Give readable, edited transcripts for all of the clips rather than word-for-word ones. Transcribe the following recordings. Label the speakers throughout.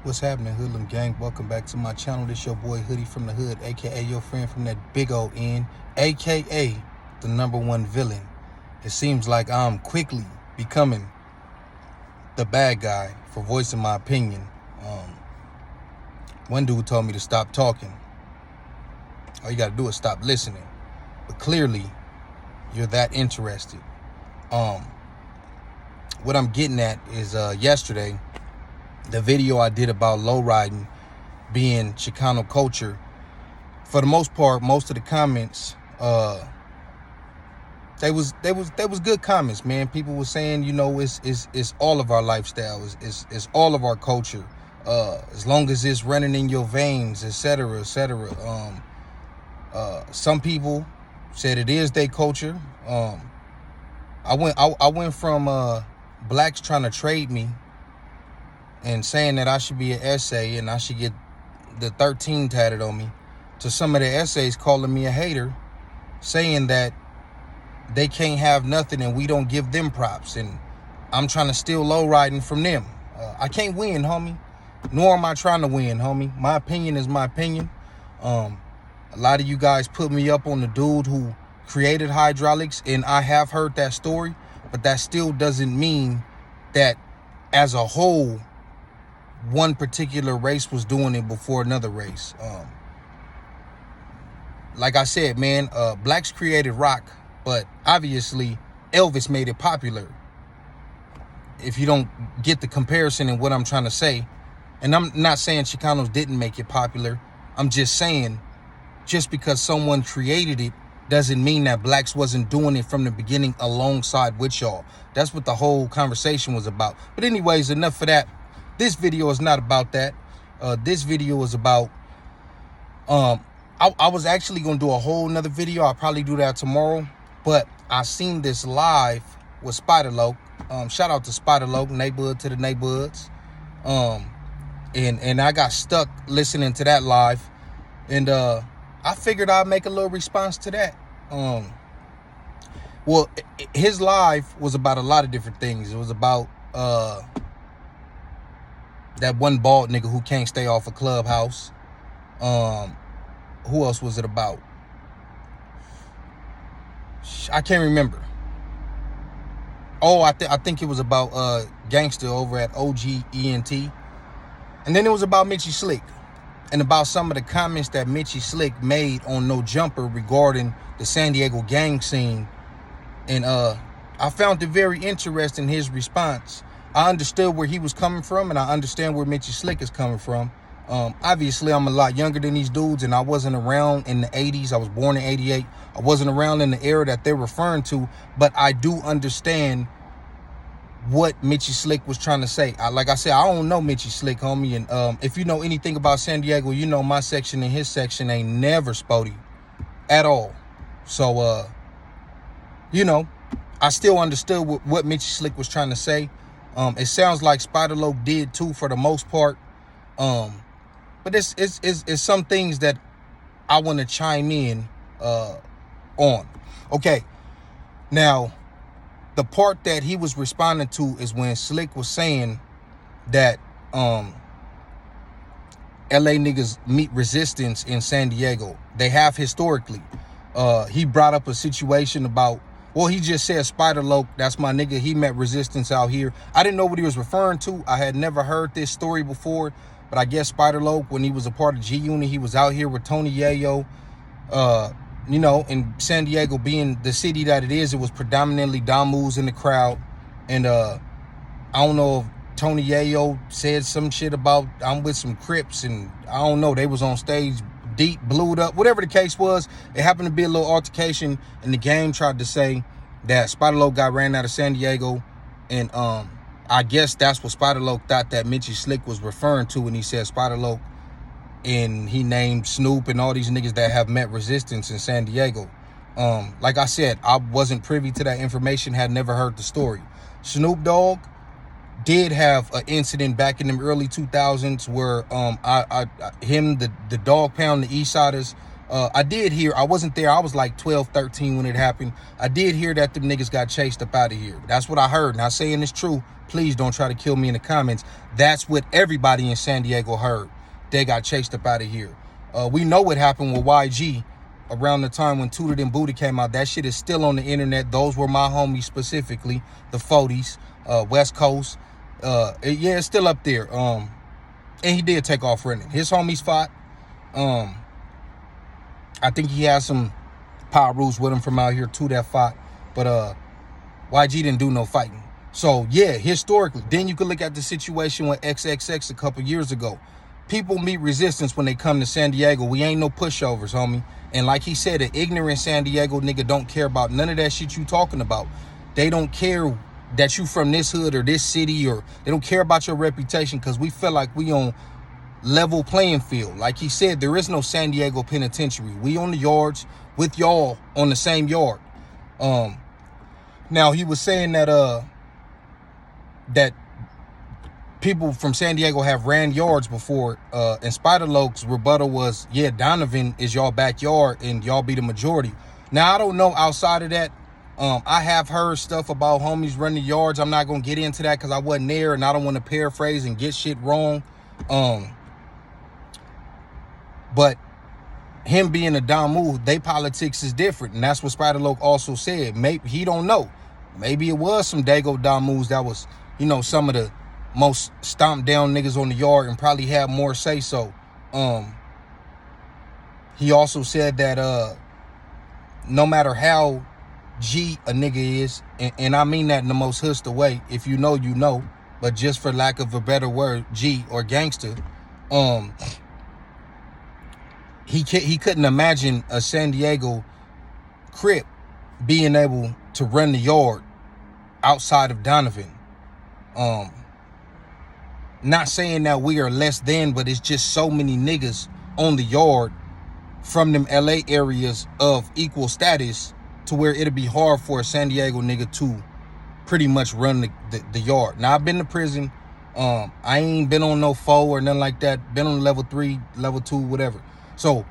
Speaker 1: What's happening, Hoodlum Gang? Welcome back to my channel. This your boy Hoodie from the Hood, aka your friend from that big old N, aka the #1 villain. It seems like I'm quickly becoming the bad guy for voicing my opinion. One dude told me to stop talking. All you gotta do is stop listening. But clearly, you're that interested. What I'm getting at is yesterday, the video I did about lowriding being Chicano culture. For the most part, most of the comments, they was good comments, man. People were saying, you know, it's all of our lifestyle, it's all of our culture. As long as it's running in your veins, etc., etc. Some people said it is their culture. I went from blacks trying to trade me and saying that I should be an essay and I should get the 13 tatted on me, to some of the essays calling me a hater, saying that they can't have nothing and we don't give them props, and I'm trying to steal low riding from them. I can't win, homie. Nor am I trying to win, homie. My opinion is my opinion. A lot of you guys put me up on the dude who created hydraulics, and I have heard that story, but that still doesn't mean that as a whole one particular race was doing it before another race. Like I said, man, blacks created rock, but obviously Elvis made it popular. If you don't get the comparison in what I'm trying to say, and I'm not saying Chicanos didn't make it popular, I'm just saying, just because someone created it doesn't mean that blacks wasn't doing it from the beginning alongside with y'all. That's what the whole conversation was about. But anyways, enough for that. This video is not about that. This video is about, I was actually going to do a whole nother video. I'll probably do that tomorrow. But I seen this live with Spider LOC. Shout out to Spider LOC, neighborhood to the neighborhoods. And I got stuck listening to that live. And I figured I'd make a little response to that. Well, his live was about a lot of different things. It was about that one bald nigga who can't stay off a clubhouse. Who else was it about? I can't remember. Oh, I think it was about Gangster over at OGENT. And then it was about Mitchie Slick, and about some of the comments that Mitchie Slick made on No Jumper regarding the San Diego gang scene. And I found it very interesting, his response. I understood where he was coming from, and I understand where Mitchie Slick is coming from. Obviously, I'm a lot younger than these dudes, and I wasn't around in the 80s. I was born in 88. I wasn't around in the era that they're referring to, but I do understand what Mitchie Slick was trying to say. Like I said, I don't know Mitchie Slick, homie, and if you know anything about San Diego, you know my section and his section ain't never spotty at all. So, you know, I still understood what Mitchie Slick was trying to say. It sounds like Spider LOC did too, for the most part. But it's some things that I want to chime in on. Okay, now the part that he was responding to is when Slick was saying that LA niggas meet resistance in San Diego. They have historically. He brought up a situation about, well, he just said Spider LOC, that's my nigga, he met resistance out here. I didn't know what he was referring to. I had never heard this story before, but I guess Spider LOC, when he was a part of G-Unit, he was out here with Tony Yayo. You know, in San Diego being the city that it is, it was predominantly Damus in the crowd. And I don't know if Tony Yayo said some shit about I'm with some Crips, and I don't know, they was on stage deep, blued up, whatever the case was. It happened to be a little altercation, and the game tried to say that Spider LOC got ran out of San Diego, and I guess that's what Spider LOC thought that Mitchie Slick was referring to when he said Spider LOC, and he named Snoop and all these niggas that have met resistance in San Diego. Like I said, I wasn't privy to that information, had never heard the story. Snoop Dogg did have an incident back in the early 2000s where him, the Dog Pound, the East Siders, I did hear, I wasn't there, I was like 12, 13 when it happened. I did hear that them niggas got chased up out of here. That's what I heard. Not saying it's true. Please don't try to kill me in the comments. That's what everybody in San Diego heard. They got chased up out of here. We know what happened with YG around the time when Tooted and Booty came out. That shit is still on the internet. Those were my homies specifically, the 40s, West Coast. Yeah, it's still up there. And he did take off running. His homies fought. I think he had some power rules with him from out here too that fought. But YG didn't do no fighting. So yeah, historically. Then you could look at the situation with XXX a couple years ago. People meet resistance when they come to San Diego. We ain't no pushovers, homie. And like he said, an ignorant San Diego nigga don't care about none of that shit you talking about. They don't care that you from this hood or this city, or they don't care about your reputation, because we feel like we on level playing field. Like he said, there is no San Diego penitentiary. We on the yards with y'all on the same yard. Now he was saying that that people from San Diego have ran yards before, and Spider LOC's rebuttal was, yeah, Donovan is y'all backyard and y'all be the majority. Now I don't know outside of that. I have heard stuff about homies running yards. I'm not gonna get into that because I wasn't there, and I don't want to paraphrase and get shit wrong. But him being a Damu, they politics is different. And that's what Spider LOC also said. Maybe he don't know. Maybe it was some Dago Damus that was, you know, some of the most stomped down niggas on the yard and probably had more say so. He also said that no matter how G a nigga is, and I mean that in the most hustler way, if you know, you know, but just for lack of a better word, G or gangster, he couldn't imagine a San Diego Crip being able to run the yard outside of Donovan. Not saying that we are less than, but it's just so many niggas on the yard from them LA areas of equal status to where it'll be hard for a San Diego nigga to pretty much run the yard. Now, I've been to prison. I ain't been on no 4 or nothing like that. Been on level 3, level 2, whatever. So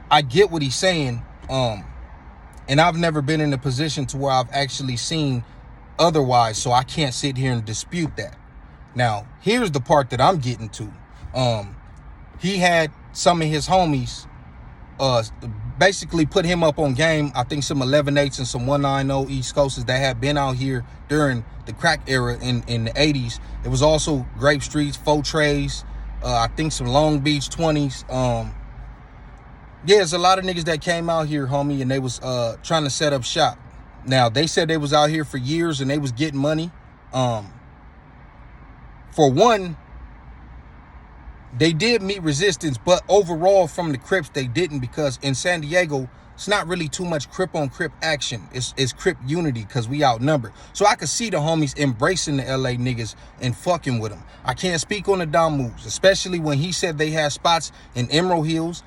Speaker 1: I get what he's saying. And I've never been in a position to where I've actually seen otherwise, so I can't sit here and dispute that. Now, here's the part that I'm getting to. He had some of his homies basically put him up on game. I think some 11-8s and some 190 East Coasters that had been out here during the crack era in the 80s. It was also Grape Streets, Faux Trays, I think some Long Beach 20s. Yeah, there's a lot of niggas that came out here, homie, and they was trying to set up shop. Now, they said they was out here for years and they was getting money. For one, they did meet resistance, but overall from the Crips, they didn't, because in San Diego, it's not really too much Crip on Crip action. It's Crip unity because we outnumbered. So I could see the homies embracing the LA niggas and fucking with them. I can't speak on the Dom moves, especially when he said they had spots in Emerald Hills.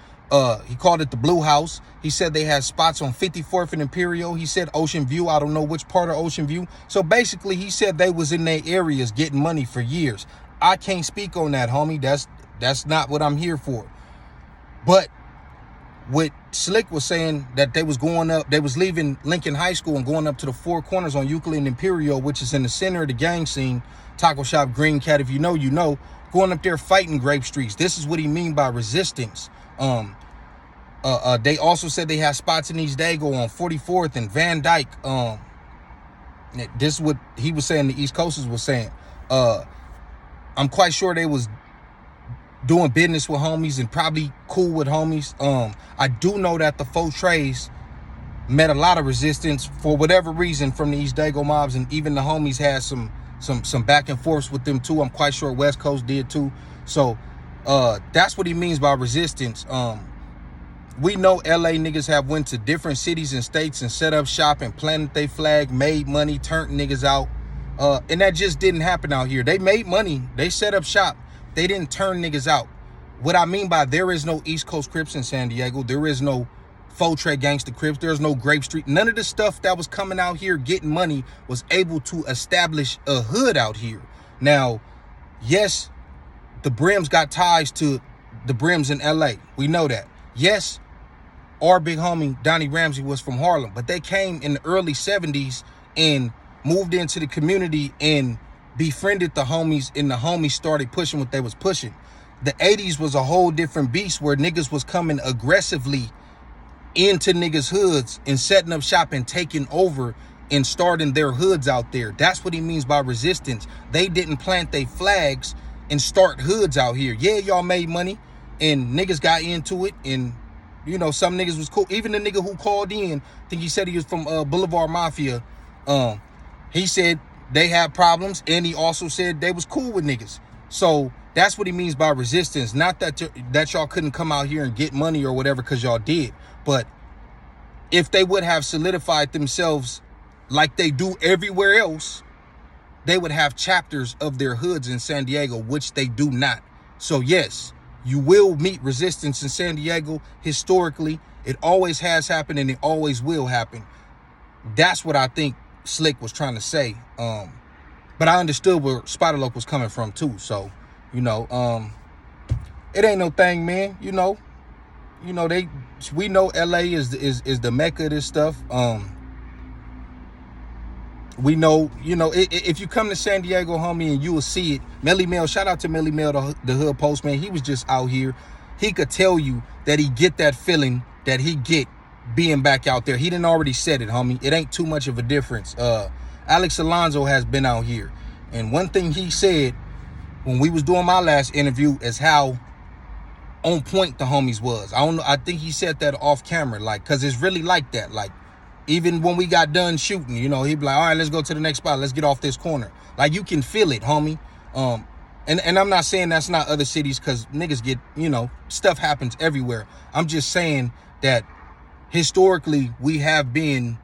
Speaker 1: He called it the Blue House. He said they had spots on 54th and Imperial. He said Ocean View. I don't know which part of Ocean View. So basically, he said they was in their areas getting money for years. I can't speak on that, homie. That's not what I'm here for. But what Slick was saying, that they was going up, they was leaving Lincoln High School and going up to the Four Corners on Euclid and Imperial, which is in the center of the gang scene. Taco Shop, Green Cat, if you know, you know. Going up there fighting Grape Streets. This is what he mean by resistance. They also said they had spots in East Dago on 44th and Van Dyke. This is what he was saying, the East Coasters was saying. I'm quite sure they was doing business with homies and probably cool with homies. I do know that the Faux Trays met a lot of resistance for whatever reason from the East Dago mobs, and even the homies had some back and forths with them too. I'm quite sure West Coast did too. So that's what he means by resistance. We know LA niggas have went to different cities and states and set up shop and planted their flag, made money, turned niggas out. And that just didn't happen out here. They made money. They set up shop. They didn't turn niggas out. What I mean by there is no East Coast Crips in San Diego. There is no Faux Trade Gangster Crips. There's no Grape Street. None of the stuff that was coming out here getting money was able to establish a hood out here. Now, yes, the Brims got ties to the Brims in LA. We know that. Yes, our big homie Donnie Ramsey was from Harlem, but they came in the early 70s and moved into the community and befriended the homies, and the homies started pushing what they was pushing. The 80s was a whole different beast where niggas was coming aggressively into niggas' hoods and setting up shop and taking over and starting their hoods out there. That's what he means by resistance. They didn't plant their flags and start hoods out here. Yeah, y'all made money and niggas got into it, and you know, some niggas was cool. Even the nigga who called in, I think he said he was from Boulevard Mafia. He said they had problems, and he also said they was cool with niggas. So that's what he means by resistance. Not that y'all couldn't come out here and get money or whatever, because y'all did. But if they would have solidified themselves like they do everywhere else, they would have chapters of their hoods in San Diego, which they do not. So yes, you will meet resistance in San Diego. Historically, it always has happened, and it always will happen. That's what I think Slick was trying to say. But I understood where Spider LOC was coming from too. So, you know, it ain't no thing, man. You know, we know LA is the mecca of this stuff. We know, if you come to San Diego, homie, and you will see it. Melly Mel, shout out to Melly Mel, the hood postman. He was just out here. He could tell you that he get that feeling that he get being back out there. He didn't already said it, homie. It ain't too much of a difference. Alex Alonso has been out here. And one thing he said when we was doing my last interview is how on point the homies was. I think he said that off camera, like, cause it's really like that. Like, even when we got done shooting, he'd be like, all right, let's go to the next spot. Let's get off this corner. Like, you can feel it, homie. And I'm not saying that's not other cities, because niggas get, stuff happens everywhere. I'm just saying that historically we have been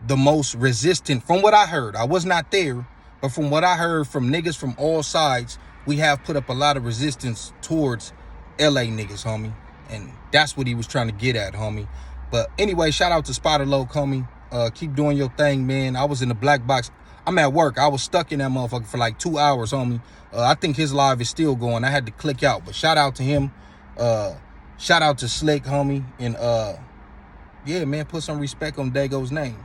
Speaker 1: the most resistant. From what I heard, I was not there, but from what I heard from niggas from all sides, we have put up a lot of resistance towards LA niggas, homie. And that's what he was trying to get at, homie. But anyway, shout out to Spider LOC, homie. Keep doing your thing, man. I was in the black box. I'm at work. I was stuck in that motherfucker for like 2 hours, homie. I think his live is still going. I had to click out. But shout out to him. Shout out to Slick, homie. And yeah, man, put some respect on DAGO's name.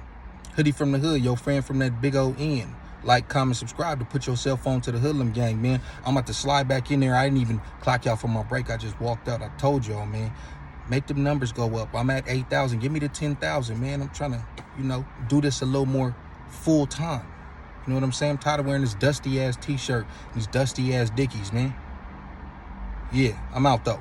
Speaker 1: Hoodie from the hood, your friend from that big old end. Like, comment, subscribe to put your cell phone to the hoodlum gang, man. I'm about to slide back in there. I didn't even clock out for my break. I just walked out. I told y'all, man. Make them numbers go up. I'm at 8,000. Give me the 10,000, man. I'm trying to, do this a little more full time. You know what I'm saying? I'm tired of wearing this dusty ass t-shirt, these dusty ass dickies, man. Yeah, I'm out though.